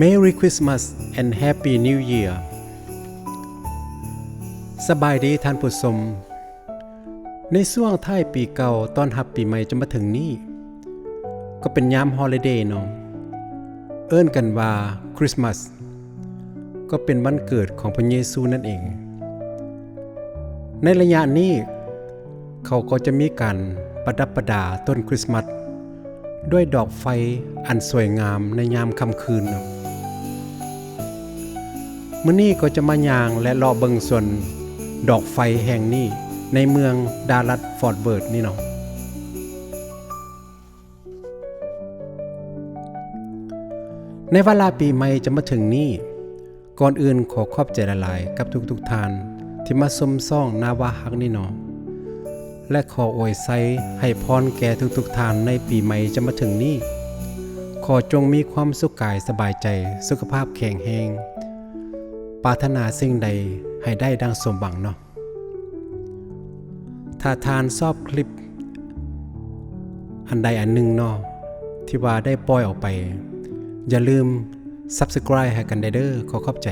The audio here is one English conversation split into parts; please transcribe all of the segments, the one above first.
Merry Christmas and Happy New Year สบายดีท่านผู้ชมในช่วงท้ายปีเก่าตอนรับปีใหม่จะมาถึงนี้ก็เป็นยามฮอลิเดย์เนาะเอิ้นกันว่าคริสต์มาสก็เป็นวันเกิดของพระเยซูนั่นเองในระยะนี้เขาก็จะมีการประดับประดาต้นคริสต์มาสด้วยดอกไฟอันสวยงามในยามค่ำคืนเนาะมื้อนี้ก็จะมาย่างและเลาะเบิ่งส่วนดอกไฟแห่งนี้ในเมืองดาลัสฟอร์ตเวิร์ธนี่เนาะในเวลาปีใหม่จะมาถึงนี้ก่อนอื่นขอขอบใจหลายๆกับทุกท่านที่มาชมซ่องนาวาฮักนี่เนาะและขออวยไซให้พรแก่ทุกท่านในปีใหม่จะมาถึงนี้ขอจงมีความสุขกายสบายใจสุขภาพแข็งแรงปรารถนาสิ่งใดให้ได้ดังสมหวังเนาะถ้าทานชอบคลิปอันใดอันหนึ่งเนาะที่ว่าได้ปล่อยออกไปอย่าลืม Subscribe ให้กันได้เด้อขอขอบใจ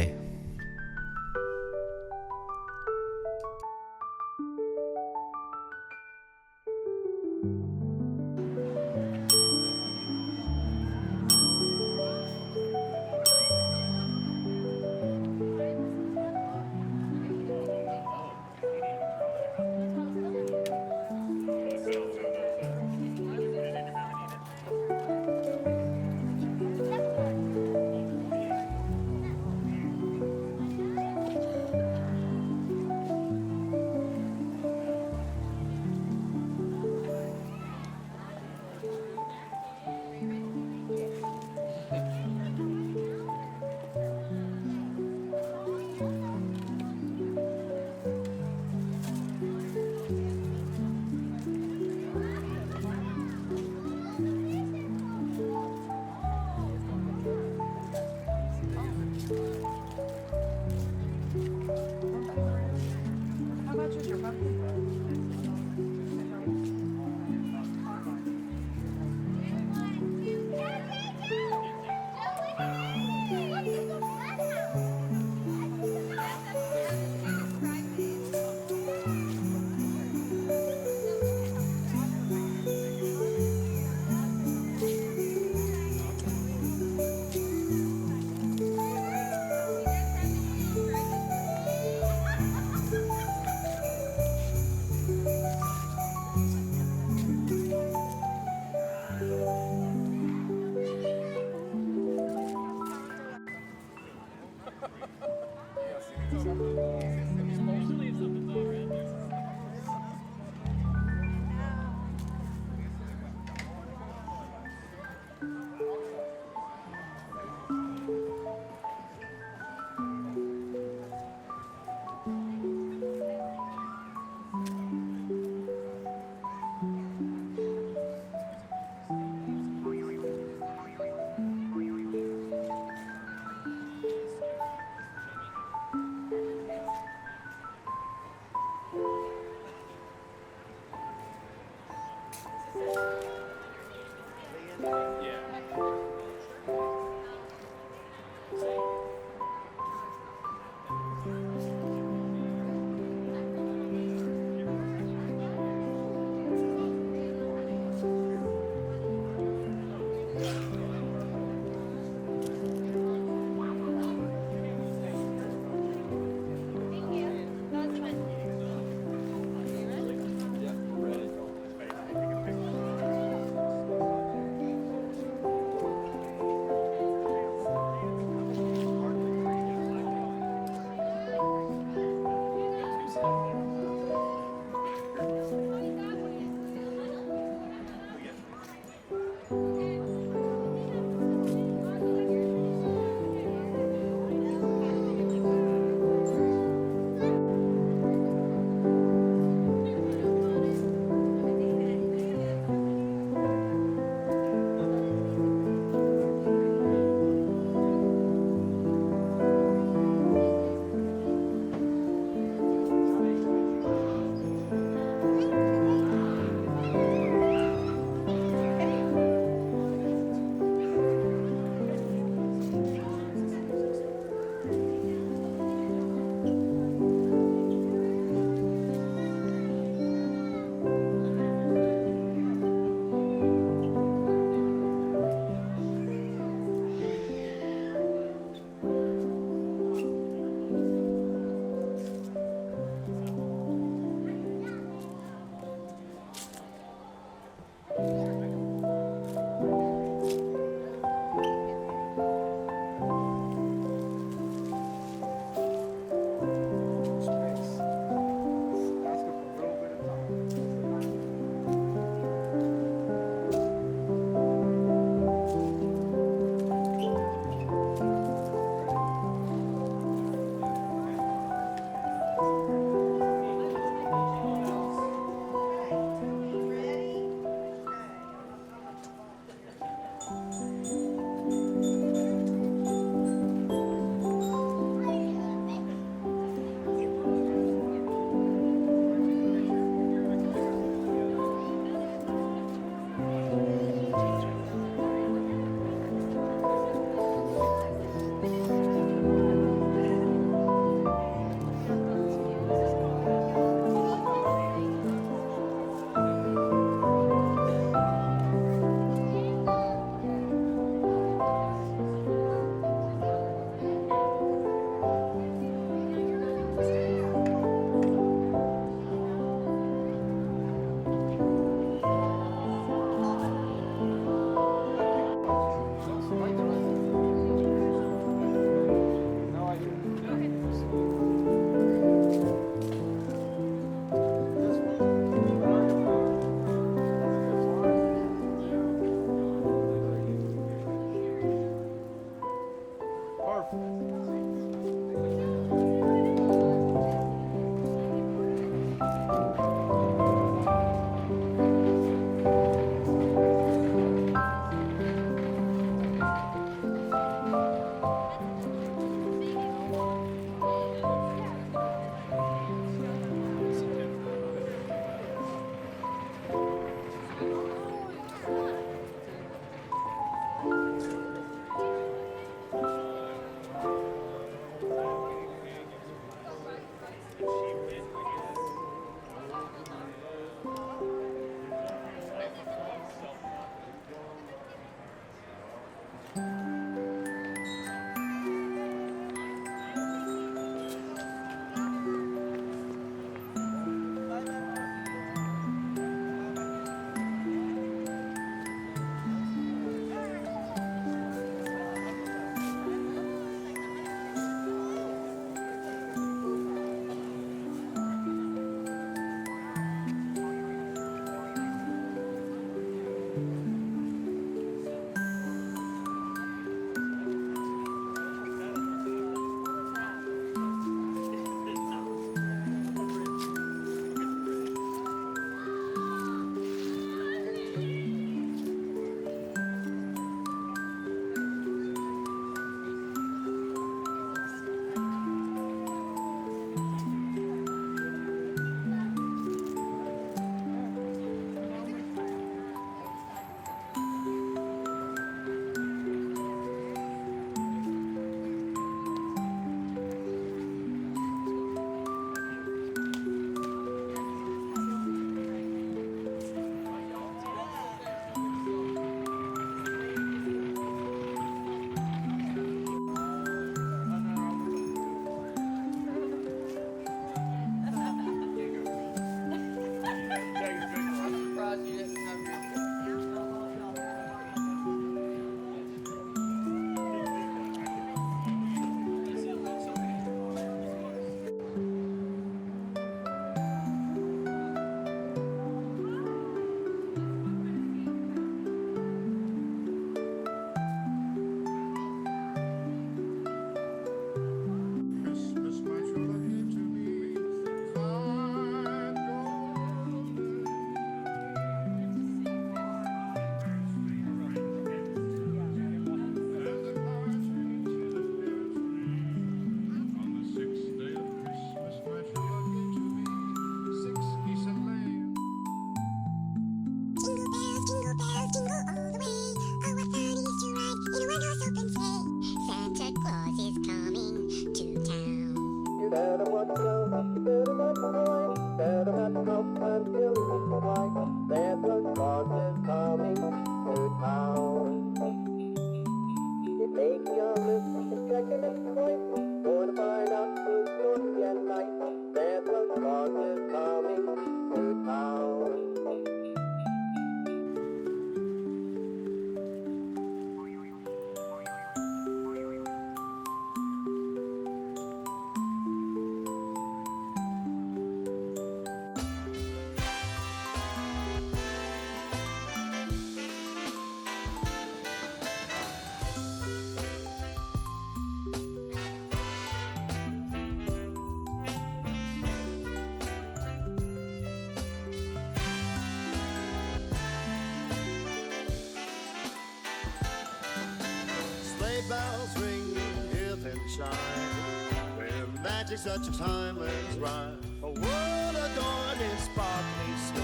magic such a timeless rhyme, a world adorned in sparkling snow.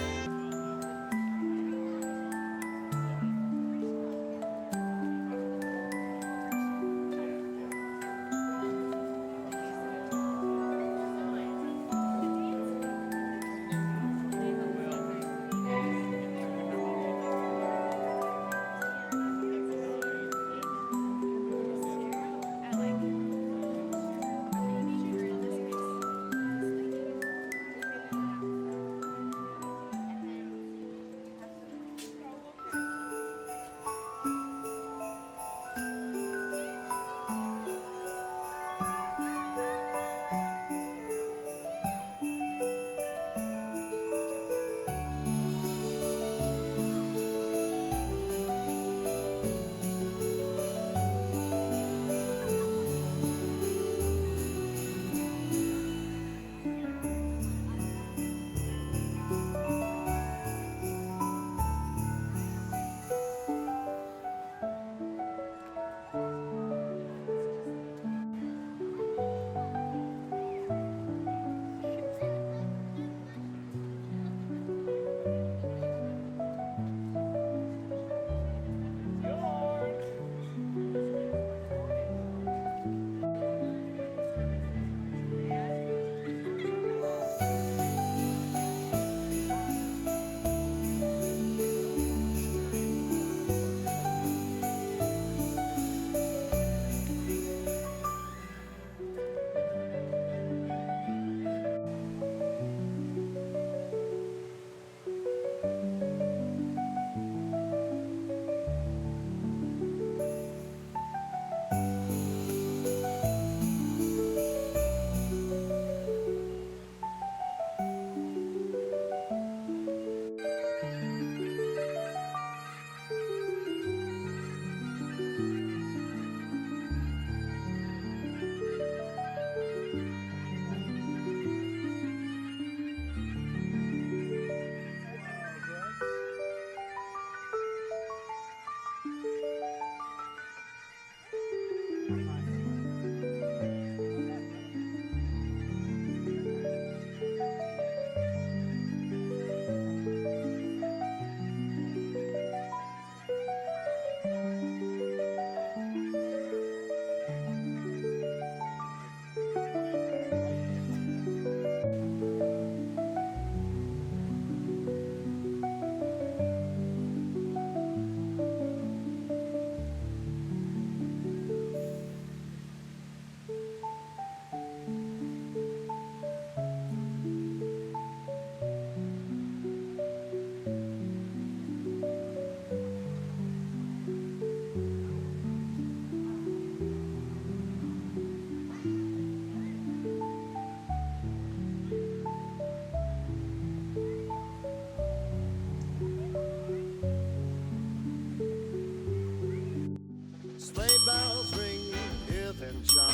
Bells ring, earth and shine,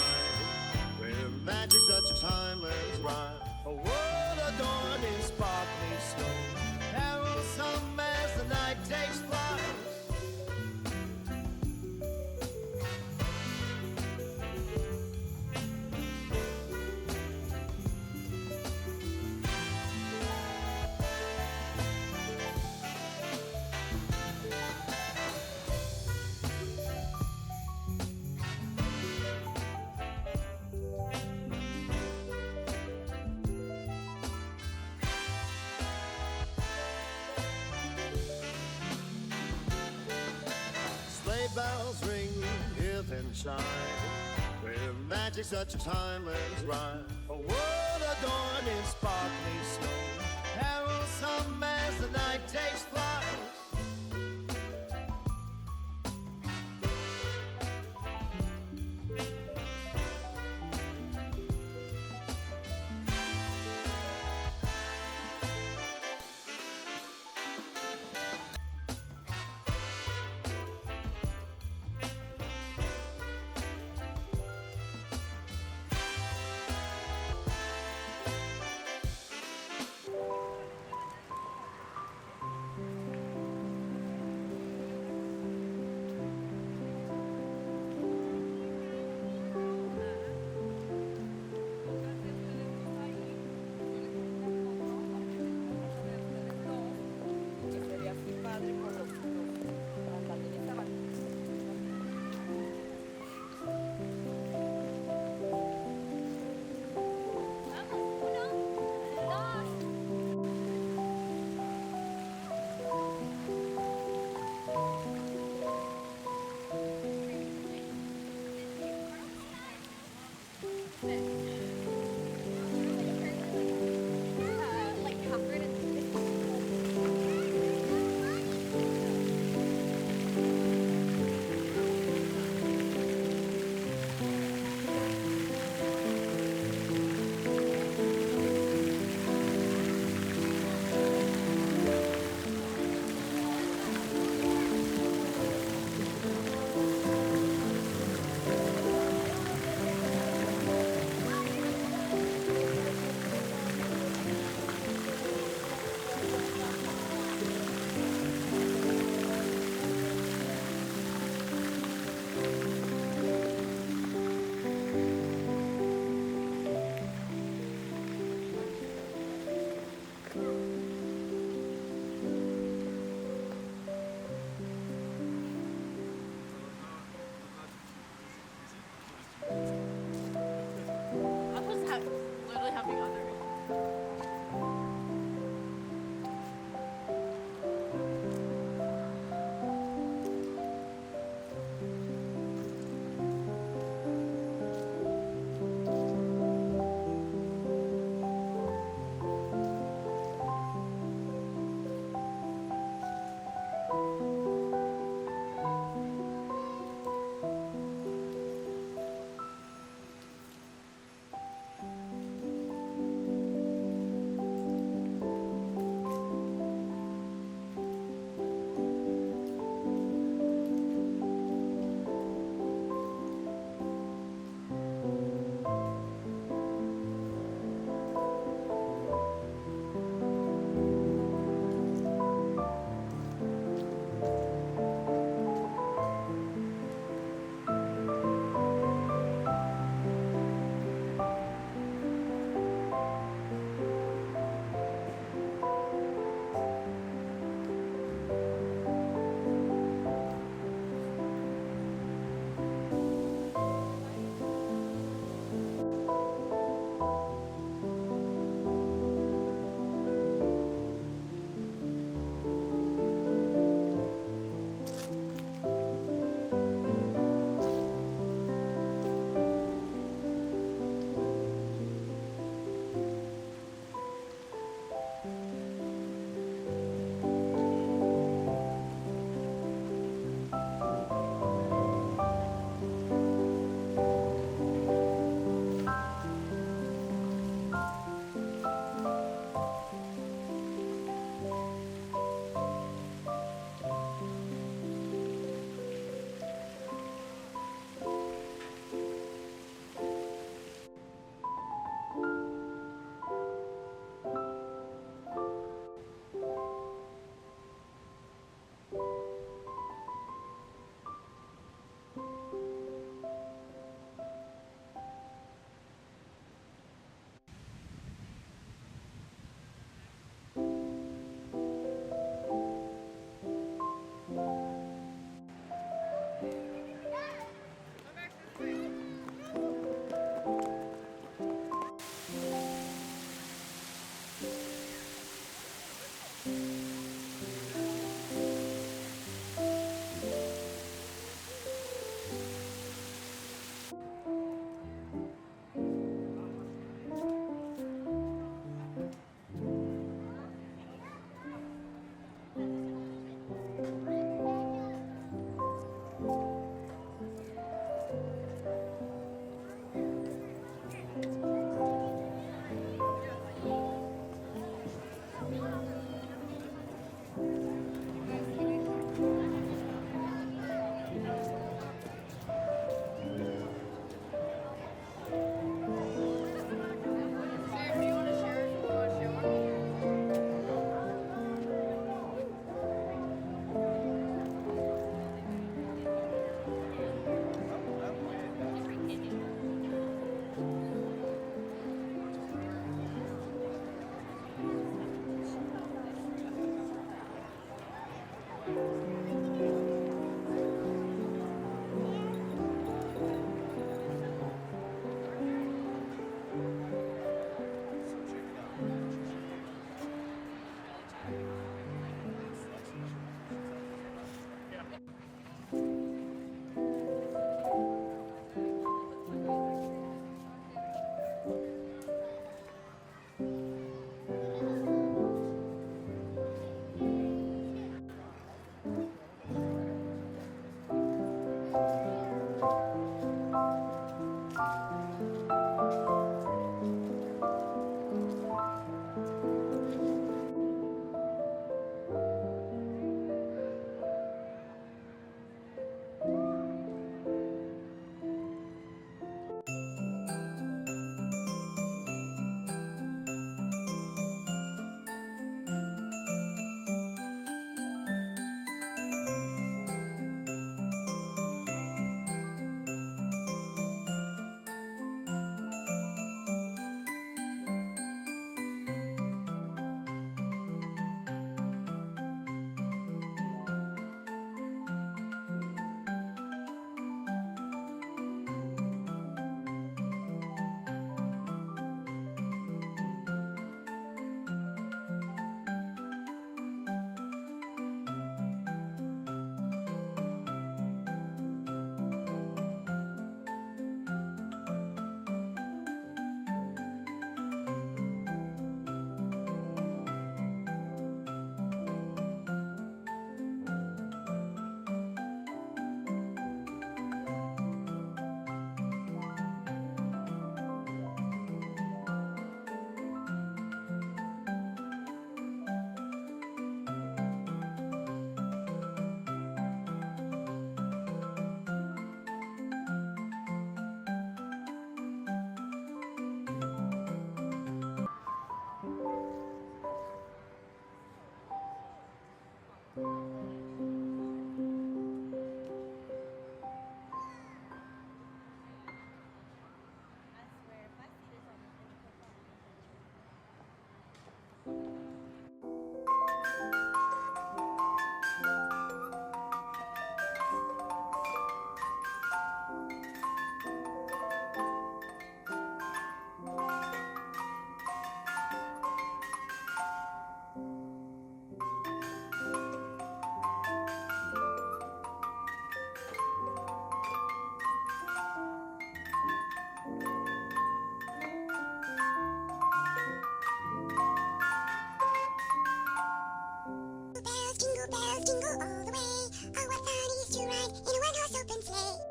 with magic such a timeless rhyme, a world adorned in sparkling snow. Herald some as the night takes flight. Sleigh bells ring, earth and shine, with magic such a timeless rhyme, a world adorned in sparkling snow. Herald some as the night takes flight.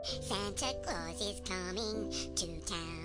Santa Claus is coming to town.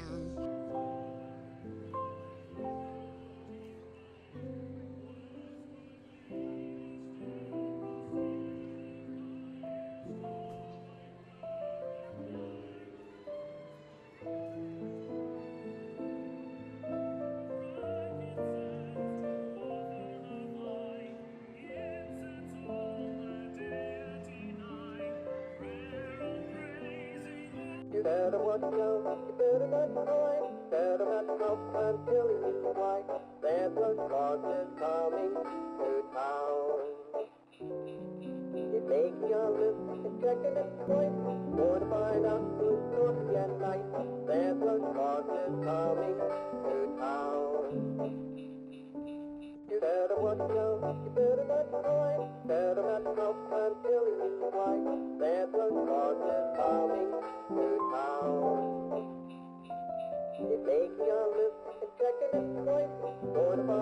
You better watch out, you better not cry, better not stop, I'm telling you why. Santa Claus is coming to town. He's making a list and checking it twice, going to find out who's naughty and nice. Santa Claus is coming to town. You better watch out, you better not cry, better not stop, I'm telling you why. Santa Claus is coming to town. He's making a list and checking it twice, going to find